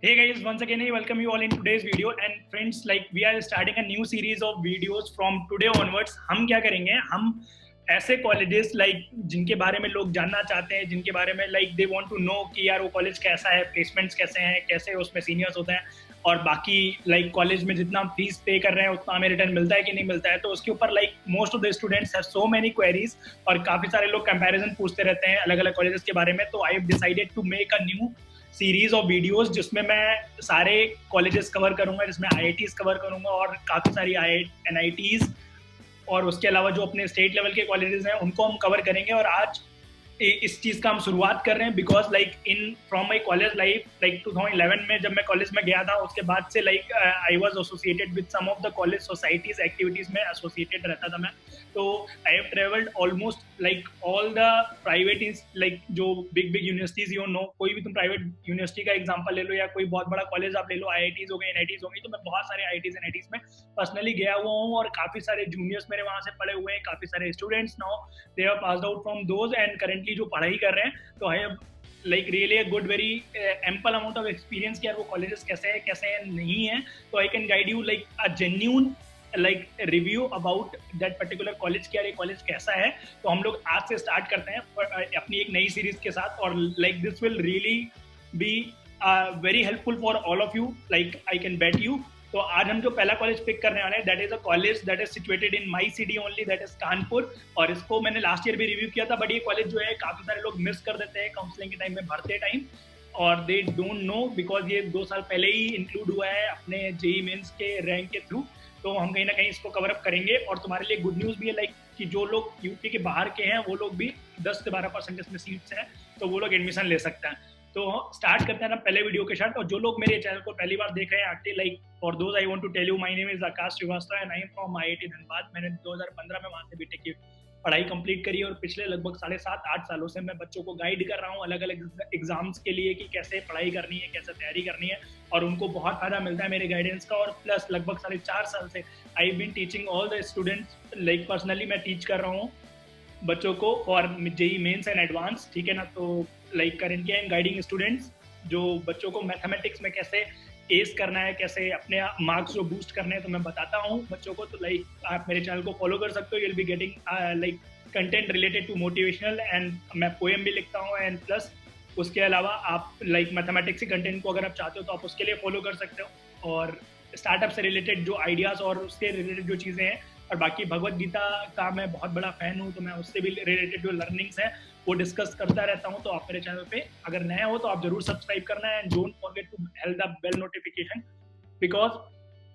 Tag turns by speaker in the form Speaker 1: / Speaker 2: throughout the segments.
Speaker 1: Hey guys, once again I welcome you all in today's video and friends, like we are starting a new series of videos from today onwards. हम क्या करेंगे, हम ऐसे colleges जिनके बारे में लोग जानना चाहते हैं, जिनके बारे में दे वांट टू नो कि यार वो कॉलेज कैसा है, प्लेसमेंट्स कैसे हैं, कैसे उसमें सीनियर्स होते हैं और बाकी कॉलेज में जितना फीस पे कर रहे हैं उतना हमें रिटर्न मिलता है कि नहीं मिलता है। तो उसके ऊपर most of the students have so many queries और काफ़ी सारे लोग कंपैरिजन पूछते रहते हैं अलग अलग कॉलेजेस के बारे में। तो I have decided to make a new series of videos जिसमें मैं सारे कॉलेजेस कवर करूंगा, जिसमें आईआईटीज कवर करूंगा और काफ़ी सारी एनआईटीज और उसके अलावा जो अपने स्टेट लेवल के कॉलेजेस हैं उनको हम कवर करेंगे। और आज इस चीज़ का हम शुरुआत कर रहे हैं because in from my college life 2011 में जब मैं कॉलेज में गया था उसके बाद से I was associated with some of the college societies activities में एसोसिएटेड रहता था मैं। तो I have travelled almost all the private जो बिग यूनिवर्सिटीज यू नो, कोई भी तुम प्राइवेट यूनिवर्सिटी का एग्जांपल ले लो या कोई बहुत बड़ा कॉलेज आप ले लो, आईआईटीज हो गई, एनआईटीज हो गई, तो मैं बहुत सारे आईआईटीज एनआईटीज में पर्सनली गया हुआ हूँ और काफ़ी सारे जूनियर्स मेरे वहाँ से पढ़े हुए हैं, काफ़ी सारे students now they are passed out from those and currently जो पढ़ाई कर रहे हैं। तो I have really a good very ample amount of experience कि यार वो कॉलेजेस कैसे हैं नहीं है। तो I can guide you a genuine review about that particular college कि यार ये कॉलेज कैसा है। तो हम लोग आज से स्टार्ट करते हैं अपनी एक नई सीरीज के साथ और this will really be very helpful for all of you, I can bet you. तो आज हम जो पहला कॉलेज पिक करने वाले हैं that is a college that is situated in my city only, that is Kanpur. और इसको मैंने लास्ट ईयर भी रिव्यू किया था, बट ये कॉलेज जो है काफ़ी सारे लोग मिस कर देते हैं काउंसलिंग के टाइम में भरते टाइम और दे डोंट नो बिकॉज ये 2 साल पहले ही इंक्लूड हुआ है अपने जेई मेंस के रैंक के थ्रू। तो हम कहीं ना कहीं इसको कवर अप करेंगे और तुम्हारे लिए गुड न्यूज़ भी है कि जो लोग यूपी के बाहर के हैं वो लोग भी 10 से 12% इसमें सीट्स हैं तो वो लोग एडमिशन ले सकते हैं। तो स्टार्ट करते हैं ना पहले वीडियो के साथ। और जो लोग मेरे चैनल को पहली बार देख रहे हैं active for those I want to tell you my name is Akash Shrivastava and I am from IIT Dhanbad. मैंने 2015 में वहाँ से बीटेक की पढ़ाई कंप्लीट करी और पिछले लगभग 7.5-8 सालों से मैं बच्चों को गाइड कर रहा हूँ अलग अलग एग्जाम्स के लिए कि कैसे पढ़ाई करनी है, कैसे तैयारी करनी है और उनको बहुत फायदा मिलता है मेरे गाइडेंस का। और प्लस लगभग 4.5 साल से I been teaching all the students, personally मैं टीच कर रहा हूँ बच्चों को और जेई मेंस एंड एडवांस, ठीक है ना। तो currently I am guiding students जो बच्चों को मैथमेटिक्स में कैसे एस करना है, कैसे अपने मार्क्स जो बूस्ट करने हैं तो मैं बताता हूँ बच्चों को। तो आप मेरे चैनल को फॉलो कर सकते हो, you will be getting content related to motivational and मैं पोएम भी लिखता हूँ एंड प्लस उसके अलावा आप मैथमेटिक्स के कंटेंट को अगर आप चाहते हो तो आप उसके लिए फॉलो कर सकते हो। और स्टार्टअप से रिलेटेड जो आइडियाज़ और उससे रिलेटेड जो चीज़ें हैं और बाकी भगवत गीता का मैं बहुत बड़ा फ़ैन हूँ तो मैं उससे भी रिलेटेड जो लर्निंग्स हैं वो डिस्कस करता रहता हूँ। तो आप मेरे चैनल पे अगर नए हो तो आप जरूर सब्सक्राइब करना है and don't forget to help the bell notification because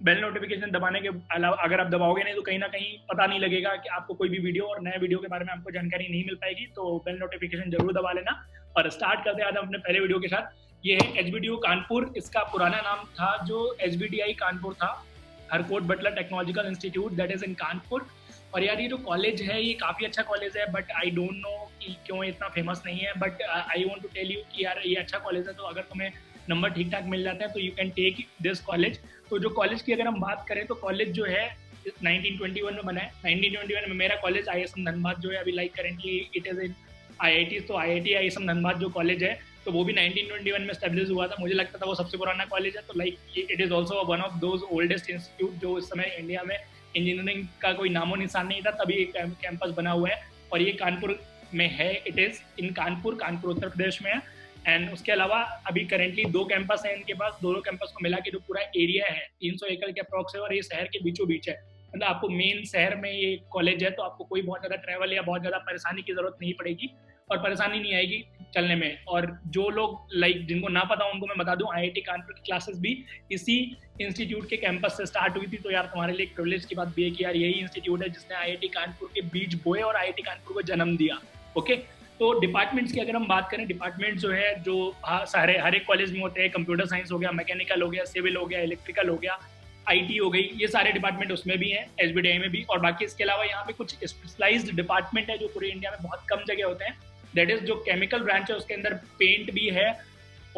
Speaker 1: bell notification दबाने के अलावा अगर आप दबाओगे नहीं तो कहीं ना कहीं पता नहीं लगेगा कि आपको कोई भी वीडियो और नए वीडियो के बारे में आपको जानकारी नहीं मिल पाएगी। तो बेल नोटिफिकेशन जरूर दबा लेना। और स्टार्ट करते हैं आज हम अपने पहले वीडियो के साथ। ये है एचबीडीयू कानपुर, इसका पुराना नाम था जो एचबीडीआई कानपुर था, Harcourt Buttler technological institute that is in Kanpur. और यार ये जो कॉलेज है ये काफ़ी अच्छा कॉलेज है बट आई डोंट नो कि क्यों इतना फेमस नहीं है। But I want to tell you कि यार ये अच्छा कॉलेज है तो अगर तुम्हें नंबर ठीक ठाक मिल जाते हैं तो you can take this college. तो जो कॉलेज की अगर हम बात करें तो कॉलेज जो है 1921 में बना है। 1921 में मेरा कॉलेज ISM धनबाद जो है अभी currently it is in IIT, तो IIT ISM धनबाद जो कॉलेज है तो वो भी 1921 में स्टेब्लिश हुआ था। मुझे लगता था वो सबसे पुराना कॉलेज है। तो it is also one of those oldest institute जो इस समय इंडिया में इंजीनियरिंग का कोई नामो निशान नहीं था, तभी एक कैंपस बना हुआ है और ये कानपुर में है। It is in Kanpur Uttar Pradesh में है। एंड उसके अलावा अभी करेंटली 2 कैंपस हैं इनके पास। दोनों कैंपस को मिला के जो पूरा एरिया है 300 एकड़ के अप्रॉक्स है और ये शहर के बीचों बीच है। मतलब आपको मेन शहर में ये कॉलेज है तो आपको कोई बहुत ज़्यादा ट्रैवल या बहुत ज़्यादा परेशानी की ज़रूरत नहीं पड़ेगी और परेशानी नहीं आएगी चलने में। और जो लोग जिनको ना पता उनको मैं बता दूं IIT कानपुर की क्लासेस भी इसी इंस्टीट्यूट के कैंपस से स्टार्ट हुई थी। तो यार तुम्हारे लिए एक प्रिविलेज की बात भी है कि यार यही इंस्टीट्यूट है जिसने IIT कानपुर के बीज बोए और IIT कानपुर को जन्म दिया। ओके, तो डिपार्टमेंट्स की अगर हम बात करें, डिपार्टमेंट जो है जो सारे हर एक कॉलेज में होते हैं, कंप्यूटर साइंस हो गया, मैकेनिकल हो गया, सिविल हो गया, इलेक्ट्रिकल हो गया, IT हो गई, ये सारे डिपार्टमेंट उसमें भी हैं एचबीडीआई में भी। और बाकी इसके अलावा यहाँ पे कुछ स्पेशलाइज्ड डिपार्टमेंट है जो पूरे इंडिया में बहुत कम जगह होते हैं। दैट इज जो केमिकल ब्रांच है उसके अंदर पेंट भी है,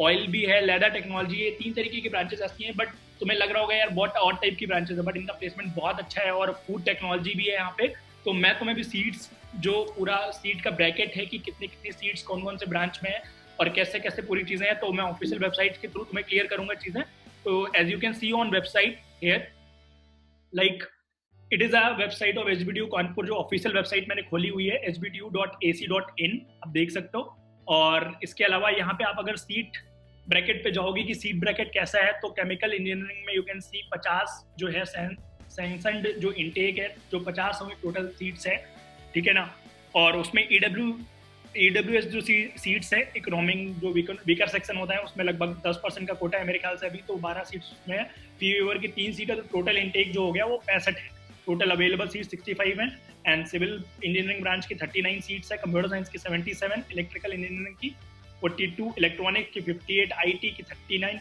Speaker 1: ऑयल भी है, लेदर टेक्नोलॉजी, ये 3 तरीके की ब्रांचेस आती हैं। बट तुम्हें लग रहा होगा यार बहुत और टाइप की ब्रांचेस है, बट इनका प्लेसमेंट बहुत अच्छा है और फूड टेक्नोलॉजी भी है यहाँ पे। तो मैं तुम्हें भी सीट्स जो पूरा सीट का ब्रैकेट है कि कितनी कितनी सीट्स कौन कौन से ब्रांच में है और कैसे कैसे पूरी चीज़ें हैं, तो मैं ऑफिशियल वेबसाइट के थ्रू तुम्हें क्लियर करूंगा चीज़ें। तो as you can see on website here, like it is a website of HBTU Kanpur, जो ऑफिशियल वेबसाइट मैंने खोली हुई है hbdu.ac.in, आप देख सकते हो। और इसके अलावा यहाँ पे आप अगर सीट ब्रैकेट पे जाओगे कि सीट ब्रैकेट कैसा है, तो केमिकल इंजीनियरिंग में यू कैन सी 50 जो है सैंक्शनड जो इंटेक है, जो 50 टोटल सीट्स है, ठीक है ना। और उसमें ईडब्ल्यूएस जो सीट्स है, इकोनॉमिक जो वीकर सेक्शन होता है, उसमें लगभग 10% का कोटा है मेरे ख्याल से अभी, तो 12 सीट्स में है। फी वेवर की 3 सीट है, तो टोटल इंटेक जो हो गया वो 65 है। टोटल अवेलेबल सीट 65 है। एंड सिविल इंजीनियरिंग ब्रांच की 39 सीट्स है, कंप्यूटर साइंस की 77, इलेक्ट्रिकल इंजीनियरिंग की 42, इलेक्ट्रॉनिक की 58, आईटी की 39,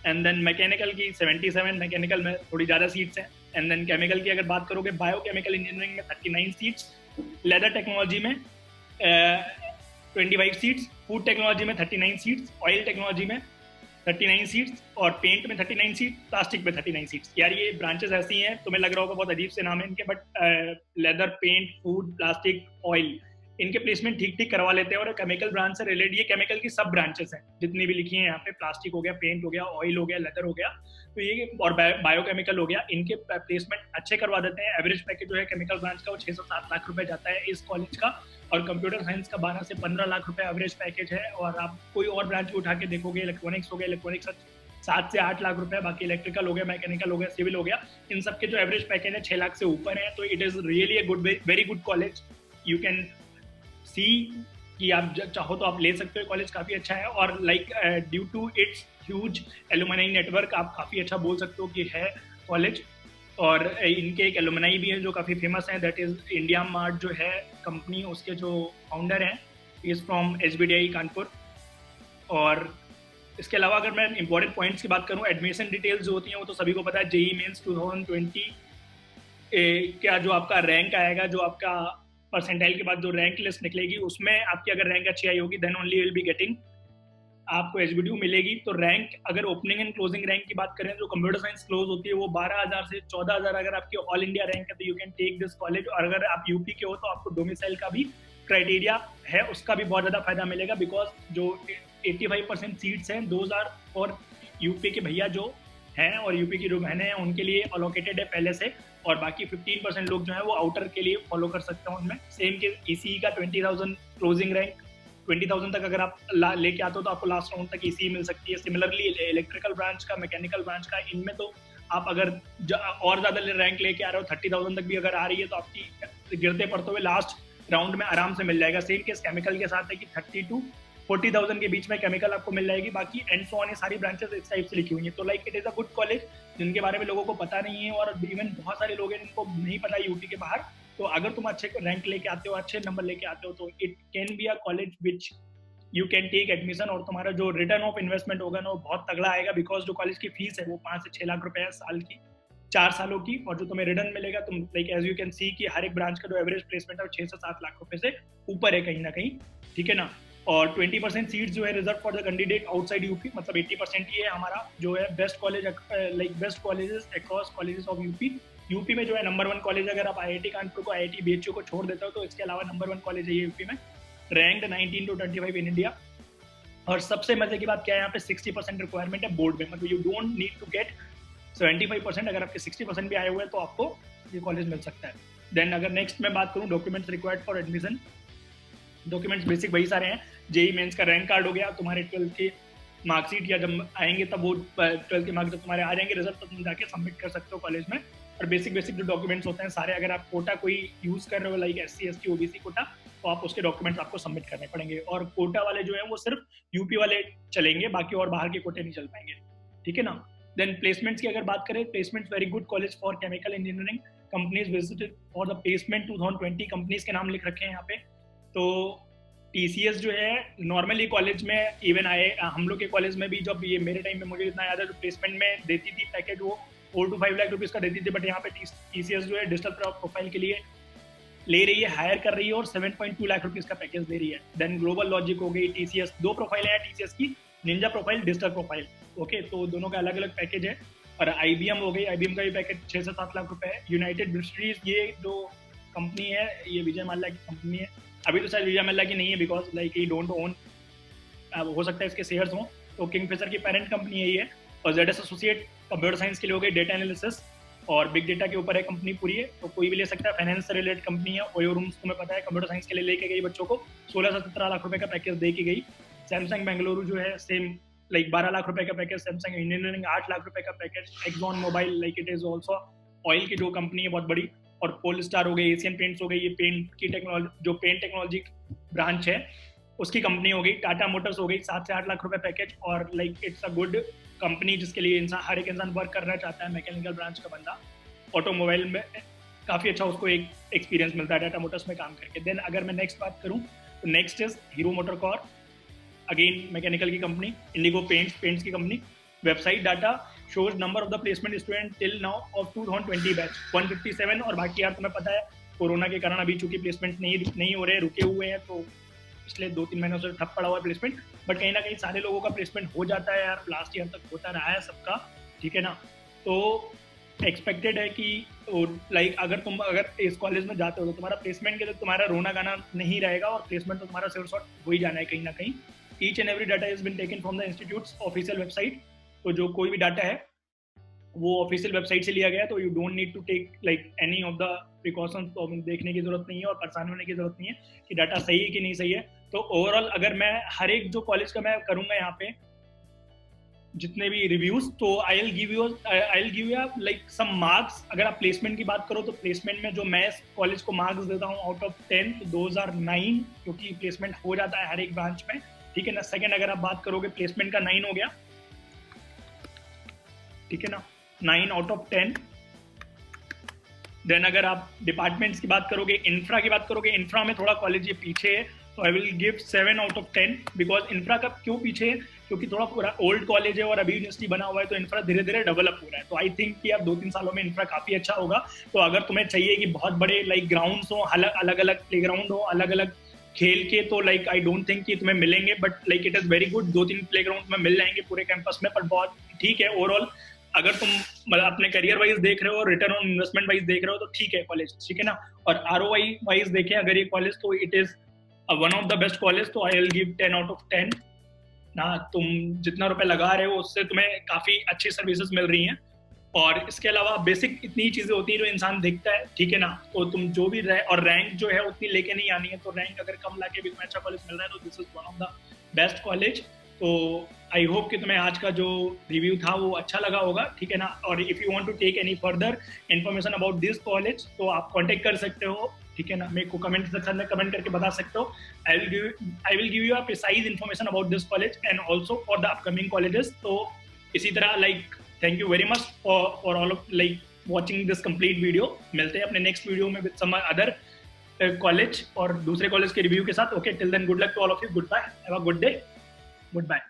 Speaker 1: एंड देन मैकेनिकल की 77, मैकेनिकल में थोड़ी ज़्यादा सीट्स हैं। एंड देन केमिकल की अगर बात करोगे, बायोकेमिकल इंजीनियरिंग में 39 सीट्स, लेदर टेक्नोलॉजी में 25 सीट्स, फूड टेक्नोलॉजी में 39 सीट्स, ऑयल टेक्नोलॉजी में 39 सीट्स, और पेंट में 39 सीट, प्लास्टिक में 39 सीट्स। यार ये ब्रांचेस ऐसी हैं, तुम्हें लग रहा होगा बहुत अजीब से नाम है इनके, but leather, paint, food, plastic, oil, इनके प्लेसमेंट ठीक ठीक करवा लेते हैं। और केमिकल ब्रांच से रिलेटेड ये केमिकल की सब ब्रांचेस हैं जितनी भी लिखी हैं यहाँ पे, प्लास्टिक हो गया, पेंट हो गया, ऑयल हो गया, लेदर हो गया, तो ये और बायोकेमिकल हो गया, इनके प्लेसमेंट अच्छे करवा देते हैं। एवरेज पैकेज जो है केमिकल ब्रांच का वो 6 से 7 लाख रुपए जाता है इस कॉलेज का, और कंप्यूटर साइंस का 12 से 15 लाख रुपए एवरेज पैकेज है। और आप कोई और ब्रांच उठा के देखोगे, इलेक्ट्रॉनिक्स हो गया, इलेक्ट्रॉनिक्स 7 से 8 लाख रुपए, बाकी इलेक्ट्रिकल हो गया, मैकेनिकल हो गया, सिविल हो गया, इन सब के जो एवरेज पैकेज है 6 लाख से ऊपर है। तो it is really a good, very good college. You can see कि आप चाहो तो आप ले सकते हो, कॉलेज काफ़ी अच्छा है। और like due to its huge alumni network, आप काफ़ी अच्छा बोल सकते हो कि है कॉलेज। और इनके एक एलुमनाई भी है जो काफ़ी फेमस है, दैट इज़ इंडिया मार्ट जो है कंपनी, उसके जो फाउंडर हैं इज़ फ्रॉम एचबीडीआई कानपुर। और इसके अलावा अगर मैं इंपॉर्टेंट पॉइंट्स की बात करूं, एडमिशन डिटेल्स जो होती हैं वो तो सभी को पता है। जेई मेंस 2020 क्या जो आपका रैंक आएगा, जो आपका परसेंटाइल के बाद जो रैंक लिस्ट निकलेगी, उसमें आपकी अगर रैंक अच्छी आई होगी, then only will be getting आपको एचबीडीयू मिलेगी। तो रैंक, अगर ओपनिंग एंड क्लोजिंग रैंक की बात करें, जो कंप्यूटर साइंस क्लोज होती है वो 12,000 से 14,000 अगर आपकी ऑल इंडिया रैंक है तो you can take this college. और अगर आप यूपी के हो तो आपको डोमिसाइल का भी क्राइटेरिया है, उसका भी बहुत ज़्यादा फायदा मिलेगा, बिकॉज जो 85% सीट्स हैं 2,000 और यूपी के भैया जो हैं और यूपी की जो बहनें हैं उनके लिए अलोकेटेड है पहले से, और बाकी 15% लोग जो है वो आउटर के लिए फॉलो कर सकते हैं उनमें। सेम के ईसीई का 20,000 क्लोजिंग रैंक, 20,000 तक अगर आप लेके आते हो तो आपको लास्ट राउंड तक ईसीई मिल सकती है। सिमिलरली इलेक्ट्रिकल ब्रांच का, मैकेनिकल ब्रांच का, इनमें तो आप अगर और ज़्यादा रैंक लेके आ रहे हो, 30,000 तक भी अगर आ रही है तो आपकी गिरते पड़ते हुए लास्ट राउंड में आराम से मिल जाएगा। सेम केस केमिकल के साथ है कि 30 to 40,000 के बीच में केमिकल आपको मिल जाएगी। बाकी एंड सो ऑन ये सारी ब्रांचेस इस टाइप से लिखी हुई हैं। तो like it is a good college जिनके बारे में लोगों को पता नहीं है, और इवन बहुत सारे लोग हैं जिनको नहीं पता यूपी के बाहर। तो अगर तुम अच्छे रैंक लेके आते हो, अच्छे नंबर लेके आते हो, तो it can be a college which you can take admission. और तुम्हारा जो रिटर्न ऑफ इन्वेस्टमेंट होगा ना वो बहुत तगड़ा आएगा, बिकॉज जो कॉलेज की फीस है वो 5 से 6 लाख रुपए है साल की, 4 सालों की। और जो तुम्हें रिटर्न मिलेगा, तुम like as you can see कि हर एक ब्रांच का जो एवरेज प्लेसमेंट है वो 6 से 7 लाख रुपए से ऊपर है कहीं ना कहीं, ठीक है ना। और 20% सीट्स जो है reserve for the candidate outside UP, मतलब 80% ये है हमारा जो है best college, like best colleges across colleges of UP. UP में जो है नंबर 1 कॉलेज, अगर आप आईआईटी कानपुर को, आईआईटी बीएचयू को छोड़ देते हो तो इसके अलावा नंबर 1 कॉलेज है ये यूपी में, रैंक्ड 19 to 25 इन इंडिया। और सबसे मजे की बात क्या है, यहाँ पे 60% रिक्वायरमेंट है बोर्ड में, मतलब you don't need to get 75%, अगर आपके 60% भी आए हुए हैं तो आपको ये कॉलेज मिल सकता है। देन अगर नेक्स्ट मैं बात करूँ documents required for admission, documents basic वही सारे हैं। जेई मेंस का रैंक कार्ड हो गया, तुम्हारे 12th की मार्कशीट, या जब आएंगे तब वो 12th के मार्क्स जब तुम्हारे आ जाएंगे रिजल्ट, तो तुम जाके सबमिट कर सकते हो कॉलेज में। और बेसिक जो डॉक्यूमेंट्स होते हैं सारे, अगर आप कोटा कोई यूज़ कर रहे हो like SC ST OBC quota, तो आप उसके डॉक्यूमेंट्स आपको सबमिट करने पड़ेंगे। और कोटा वाले जो है वो सिर्फ यूपी वाले चलेंगे, बाकी और बाहर के कोटे नहीं चल पाएंगे, ठीक है ना। देन प्लेसमेंट्स की अगर बात करें, placements very good college for chemical engineering, companies visited for the placement 2020, companies के नाम लिख रखे हैं यहाँ पे। तो TCS जो है नॉर्मली कॉलेज में इवन आए, हम लोग के कॉलेज में भी जब ये मेरे टाइम में मुझे इतना याद है, जो प्लेसमेंट में देती थी पैकेज वो 4 to 5 लाख रुपीज़ का देती थी, बट यहाँ पे TCS जो है डिजिटल प्रोफाइल के लिए ले रही है, हायर कर रही है, और 7.2 लाख रुपीज़ का पैकेज दे रही है। देन ग्लोबल लॉजिक हो गई, TCS, 2 प्रोफाइल है TCS की, Ninja profile, digital profile, okay, तो दोनों का अलग अलग पैकेज है। और IBM हो गई, IBM का भी पैकेज 6 से 7 लाख रुपए है। यूनाइटेड ब्रिस्ट्रीज, ये जो कंपनी है ये विजय माल्या की कंपनी है, अभी तो शायद विजय माल्या की नहीं है, because like he don't own हो सकता है इसके शेयर्स हों। तो किंगफिशर की पेरेंट कंपनी यही है। और Z S associate computer science के लिए हो गई, डेटा एनालिसिस और बिग डेटा के ऊपर है कंपनी पूरी है, तो कोई भी ले सकता है। फाइनेंस से रिलेटेड कंपनी है। ओयो रूम्स तुम्हें पता है कंप्यूटर साइंस के लिए लेके गई बच्चों को 16 से 17 लाख रुपए का पैकेज दे के गई। सैमसंग बेंगलुरु जो है सेम लाइक 12 लाख रुपए का पैकेज, सैमसंग इंजीनियरिंग 8 लाख रुपए का package, Exxon Mobil like it is also oil की जो कंपनी है बहुत बड़ी, और पोल स्टार हो गई, एशियन पेंट्स हो गई, ये पेंट की टेक्नोलॉजी जो पेंट टेक्नोलॉजी ब्रांच है उसकी कंपनी हो गई। टाटा मोटर्स हो गई 7 से 8 लाख रुपए पैकेज, और like it's a good company जिसके लिए इंसान हर एक इंसान वर्क करना चाहता है, मैकेनिकल ब्रांच का बंदा। ऑटोमोबाइल में काफ़ी अच्छा उसको एक एक्सपीरियंस मिलता है टाटा मोटर्स में काम करके। देन अगर मैं नेक्स्ट बात करूँ तो next is hero motor Corp, again mechanical की कंपनी। इंडिगो पेंट्स की company. Website data shows number of the placement student till now of 2020 batch 157। और बाकी यार तुम्हें पता है कोरोना के कारण अभी चूंकि प्लेसमेंट नहीं हो रहे, रुके हुए हैं, तो पिछले 2-3 महीनों से ठप पड़ा हुआ है प्लेसमेंट। बट कहीं ना कहीं सारे लोगों का प्लेसमेंट हो जाता है यार, लास्ट ईयर तक होता रहा है सबका, ठीक है ना। तो एक्सपेक्टेड है कि लाइक अगर इस कॉलेज में जाते हो तो तुम्हारा प्लेसमेंट के लिए तुम्हारा रोना गाना नहीं रहेगा, और प्लेसमेंट तो तुम्हारा सिर शॉर्ट हो ही जाना है कहीं ना कहीं। Each and every data is been taken from the institutes official website. तो जो कोई भी डाटा है वो ऑफिशियल वेबसाइट से लिया गया है, तो you don't need to take like any of the precautions. तो देखने की जरूरत नहीं है और परेशान होने की जरूरत नहीं है कि डाटा सही है कि नहीं सही है। तो ओवरऑल अगर मैं हर एक जो कॉलेज का मैं करूंगा यहाँ पे जितने भी रिव्यूज, तो I will give you like some marks. अगर आप प्लेसमेंट की बात करो तो प्लेसमेंट में जो मैं कॉलेज को मार्क्स देता हूँ आउट ऑफ 10 तो 2009, क्योंकि प्लेसमेंट हो जाता है हर एक ब्रांच में, ठीक है ना। सेकंड अगर आप बात करोगे प्लेसमेंट का 9 हो गया, ठीक है ना, 9 आउट ऑफ 10। देन अगर आप डिपार्टमेंट्स की बात करोगे, इंफ्रा की बात करोगे, इंफ्रा में थोड़ा कॉलेज ये पीछे है, तो I will give 7 out of 10। Because infra का क्यों पीछे है, क्योंकि थोड़ा पूरा ओल्ड कॉलेज है और अभी यूनिवर्सिटी बना हुआ है, तो इंफ्रा धीरे धीरे डेवलप हो रहा है। तो आई थिंक कि अब 2-3 सालों में इंफ्रा काफी अच्छा होगा। तो अगर तुम्हें चाहिए कि बहुत बड़े लाइक ग्राउंड्स हो, अलग अलग प्ले ग्राउंड हो, अलग अलग खेल के, तो लाइक आई डोंट थिंक कि तुम्हें मिलेंगे, but like it is very good. 2-3 play ground में मिल जाएंगे पूरे कैंपस में, पर बहुत ठीक है ओवरऑल। अगर तुम मतलब अपने करियर वाइज देख रहे हो, रिटर्न ऑन इन्वेस्टमेंट वाइज देख रहे हो, तो ठीक है कॉलेज, ठीक है ना। और आरओआई वाइज देखें अगर ये कॉलेज, तो it is one of the best college. तो I will give 10 out of 10 ना। तुम जितना रुपए लगा रहे हो उससे तुम्हें काफी अच्छी सर्विसेज मिल रही हैं, और इसके अलावा बेसिक इतनी चीजें होती है जो इंसान देखता है, ठीक है ना। तो तुम जो भी और रैंक जो है उतनी लेके नहीं आनी है, तो रैंक अगर कम लाके भी तुम्हें अच्छा कॉलेज मिल रहा है तो this is one of the best college. तो आई होप कि तुम्हें आज का जो रिव्यू था वो अच्छा लगा होगा, ठीक है ना। और if you want to take any further information about this college तो आप कांटेक्ट कर सकते हो, ठीक है ना। मेरे को कमेंट सेक्शन में कमेंट करके बता सकते हो। I will give you a precise information about this college and also for the upcoming colleges. तो इसी तरह like thank you very much for all of like watching this complete video. मिलते हैं अपने नेक्स्ट वीडियो में with some other college और दूसरे college के रिव्यू के साथ। Okay, till then good luck to all of you, good bye, have a good day, good bye.